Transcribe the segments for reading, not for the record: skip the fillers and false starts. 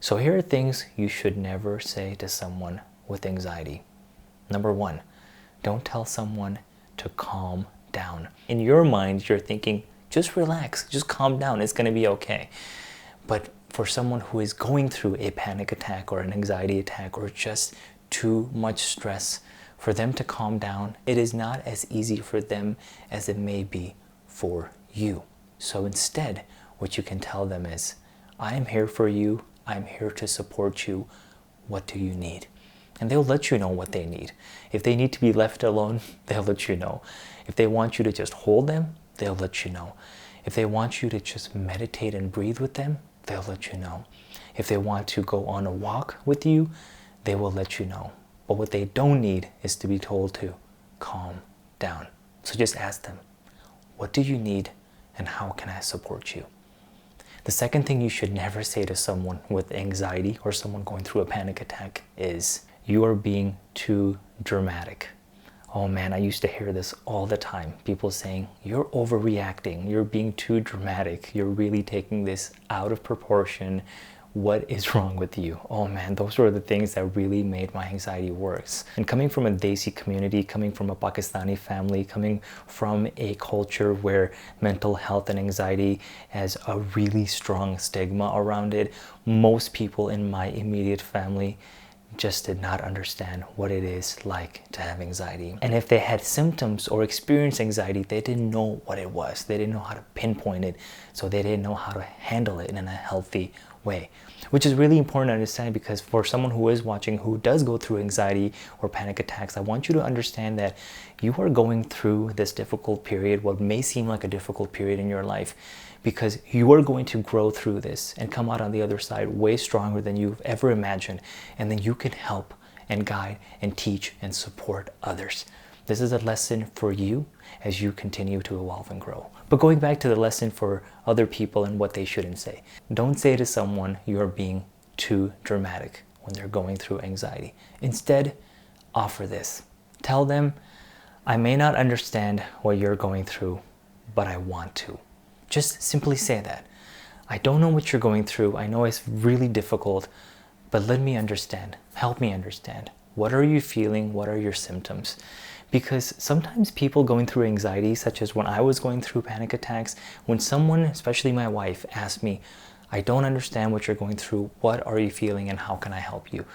So here are things you should never say to someone with anxiety. Number one, don't tell someone to calm down. In your mind, you're thinking, just relax, just calm down, it's gonna be okay. But for someone who is going through a panic attack or an anxiety attack or just too much stress, for them to calm down, it is not as easy for them as it may be for you. So instead, what you can tell them is, I am here for you, I'm here to support you, what do you need? And they'll let you know what they need. If they need to be left alone, they'll let you know. If they want you to just hold them, they'll let you know. If they want you to just meditate and breathe with them, they'll let you know. If they want to go on a walk with you, they will let you know. But what they don't need is to be told to calm down. So just ask them, what do you need and how can I support you? The second thing you should never say to someone with anxiety or someone going through a panic attack is, you are being too dramatic. Oh man, I used to hear this all the time. People saying, you're overreacting, you're being too dramatic, you're really taking this out of proportion. What is wrong with you? Oh man, those were the things that really made my anxiety worse. And coming from a Desi community, coming from a Pakistani family, coming from a culture where mental health and anxiety has a really strong stigma around it, most people in my immediate family just did not understand what it is like to have anxiety. And if they had symptoms or experienced anxiety, they didn't know what it was. They didn't know how to pinpoint it, so they didn't know how to handle it in a healthy way. Which is really important to understand, because for someone who is watching who does go through anxiety or panic attacks, I want you to understand that you are going through this difficult period, what may seem like a difficult period in your life, because you are going to grow through this and come out on the other side way stronger than you've ever imagined. And then you can help and guide and teach and support others. This is a lesson for you as you continue to evolve and grow. But going back to the lesson for other people and what they shouldn't say. Don't say to someone you're being too dramatic when they're going through anxiety. Instead, offer this. Tell them, I may not understand what you're going through, but I want to. Just simply say that. I don't know what you're going through. I know it's really difficult, but let me understand. Help me understand. What are you feeling? What are your symptoms? Because sometimes people going through anxiety, such as when I was going through panic attacks, when someone, especially my wife, asked me, I don't understand what you're going through, what are you feeling and how can I help you?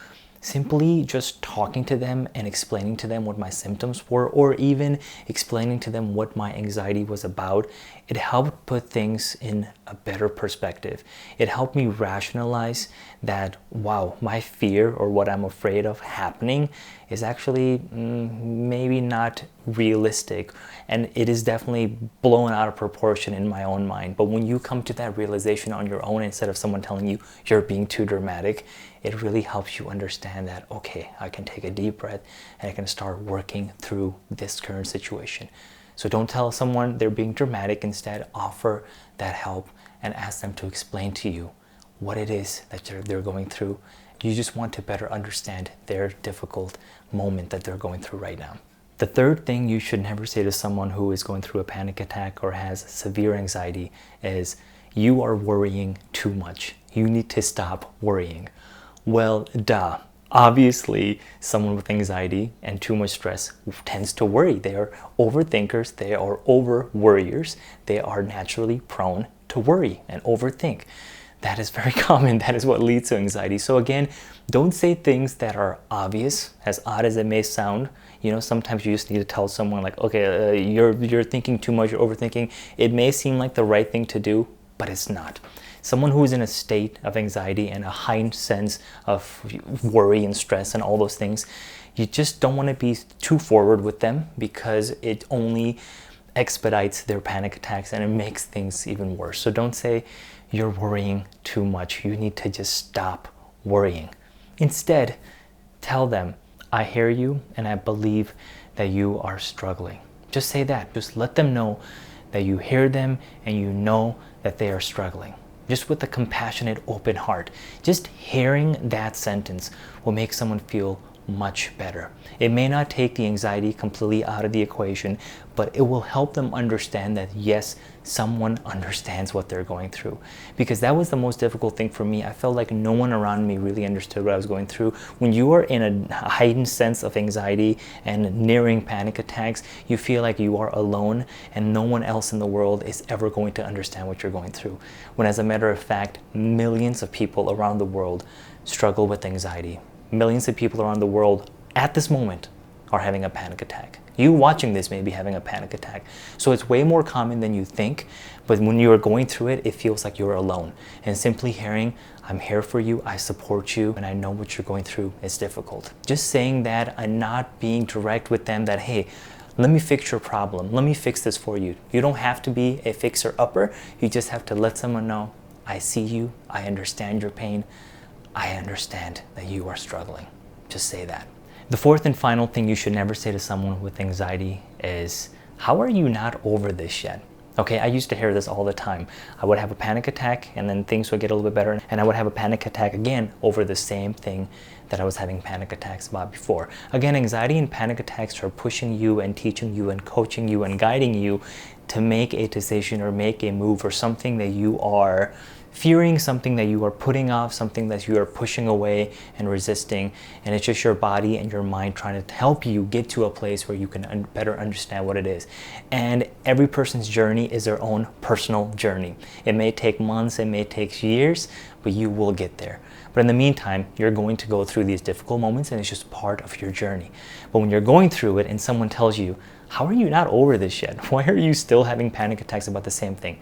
Simply just talking to them and explaining to them what my symptoms were, or even explaining to them what my anxiety was about, it helped put things in a better perspective. It helped me rationalize that, wow, my fear or what I'm afraid of happening is actually maybe not realistic, and it is definitely blown out of proportion in my own mind. But when you come to that realization on your own, instead of someone telling you you're being too dramatic, it really helps you understand that, okay, I can take a deep breath and I can start working through this current situation. So don't tell someone they're being dramatic. Instead, offer that help and ask them to explain to you what it is that they're going through. You just want to better understand their difficult moment that they're going through right now. The third thing you should never say to someone who is going through a panic attack or has severe anxiety is, you are worrying too much. You need to stop worrying. Well, duh. Obviously, someone with anxiety and too much stress tends to worry. They are overthinkers. They are over-worriers. They are naturally prone to worry and overthink. That is very common. That is what leads to anxiety. So again, don't say things that are obvious, as odd as it may sound. You know, sometimes you just need to tell someone like, okay, you're thinking too much, you're overthinking. It may seem like the right thing to do, but it's not. Someone who is in a state of anxiety and a heightened sense of worry and stress and all those things, you just don't want to be too forward with them, because it only expedites their panic attacks and it makes things even worse. So don't say you're worrying too much. You need to just stop worrying. Instead, tell them, I hear you and I believe that you are struggling. Just say that. Just let them know that you hear them and you know that they are struggling. Just with a compassionate, open heart. Just hearing that sentence will make someone feel much better. It may not take the anxiety completely out of the equation, but it will help them understand that yes, someone understands what they're going through. Because that was the most difficult thing for me. I felt like no one around me really understood what I was going through. When you are in a heightened sense of anxiety and nearing panic attacks, you feel like you are alone and no one else in the world is ever going to understand what you're going through. When as a matter of fact, millions of people around the world struggle with anxiety. Millions of people around the world at this moment are having a panic attack. You watching this may be having a panic attack. So it's way more common than you think, but when you are going through it, it feels like you're alone. And simply hearing, I'm here for you, I support you, and I know what you're going through is difficult. Just saying that and not being direct with them that, hey, let me fix your problem. Let me fix this for you. You don't have to be a fixer-upper. You just have to let someone know, I see you, I understand your pain, I understand that you are struggling. Just say that. The fourth and final thing you should never say to someone with anxiety is, how are you not over this yet? Okay, I used to hear this all the time. I would have a panic attack and then things would get a little bit better and I would have a panic attack again over the same thing that I was having panic attacks about before. Again, anxiety and panic attacks are pushing you and teaching you and coaching you and guiding you to make a decision or make a move or something that you are fearing, something that you are putting off, something that you are pushing away and resisting, and it's just your body and your mind trying to help you get to a place where you can better understand what it is. And every person's journey is their own personal journey. It may take months, it may take years, but you will get there. But in the meantime, you're going to go through these difficult moments and it's just part of your journey. But when you're going through it and someone tells you, how are you not over this yet? Why are you still having panic attacks about the same thing?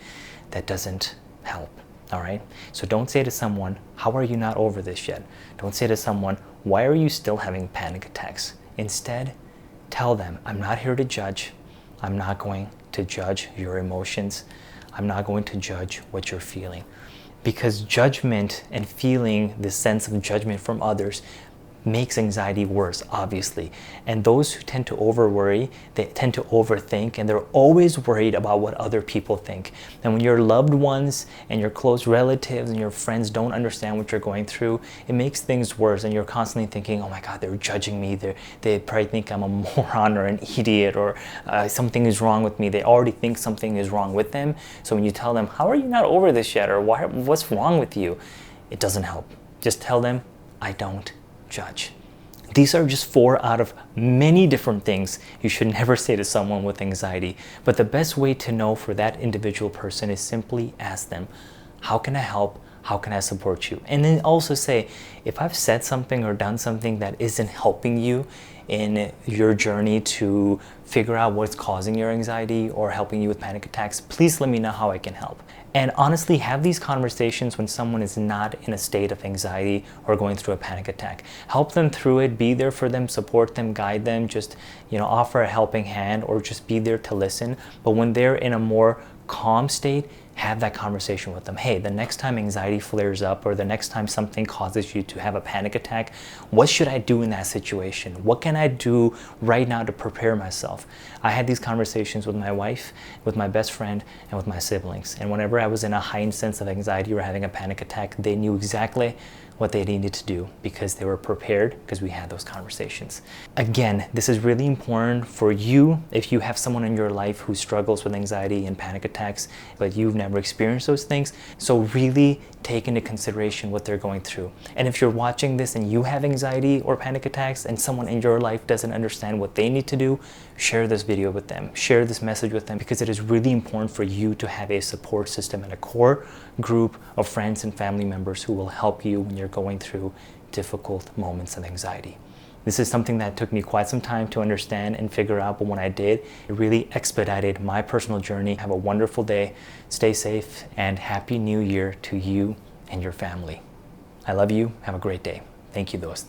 That doesn't help. All right. So don't say to someone, how are you not over this yet? Don't say to someone, why are you still having panic attacks? Instead, tell them, I'm not here to judge. I'm not going to judge your emotions. I'm not going to judge what you're feeling. Because judgment and feeling the sense of judgment from others makes anxiety worse, obviously. And those who tend to over worry, they tend to overthink, and they're always worried about what other people think. And when your loved ones and your close relatives and your friends don't understand what you're going through, it makes things worse, and you're constantly thinking, oh my God, they're judging me. They probably think I'm a moron or an idiot, or something is wrong with me. They already think something is wrong with them. So when you tell them, how are you not over this yet? Or what's wrong with you? It doesn't help. Just tell them, I don't judge. These are just 4 out of many different things you should never say to someone with anxiety. But the best way to know for that individual person is simply ask them, how can I help? How can I support you? And then also say, if I've said something or done something that isn't helping you in your journey to figure out what's causing your anxiety or helping you with panic attacks, please let me know how I can help. And honestly, have these conversations when someone is not in a state of anxiety or going through a panic attack. Help them through it, be there for them, support them, guide them, just, offer a helping hand or just be there to listen. But when they're in a more calm state, have that conversation with them. Hey, the next time anxiety flares up or the next time something causes you to have a panic attack, what should I do in that situation? What can I do right now to prepare myself? I had these conversations with my wife, with my best friend, and with my siblings. And whenever I was in a heightened sense of anxiety or having a panic attack, they knew exactly what they needed to do because they were prepared because we had those conversations. Again, this is really important for you if you have someone in your life who struggles with anxiety and panic attacks, but you've never experienced those things. So really take into consideration what they're going through. And if you're watching this and you have anxiety or panic attacks and someone in your life doesn't understand what they need to do, share this video with them, share this message with them, because it is really important for you to have a support system and a core group of friends and family members who will help you when you're going through difficult moments of anxiety. This is something that took me quite some time to understand and figure out, but when I did, it really expedited my personal journey. Have a wonderful day, stay safe, and Happy New Year to you and your family. I love you. Have a great day. Thank you, dost.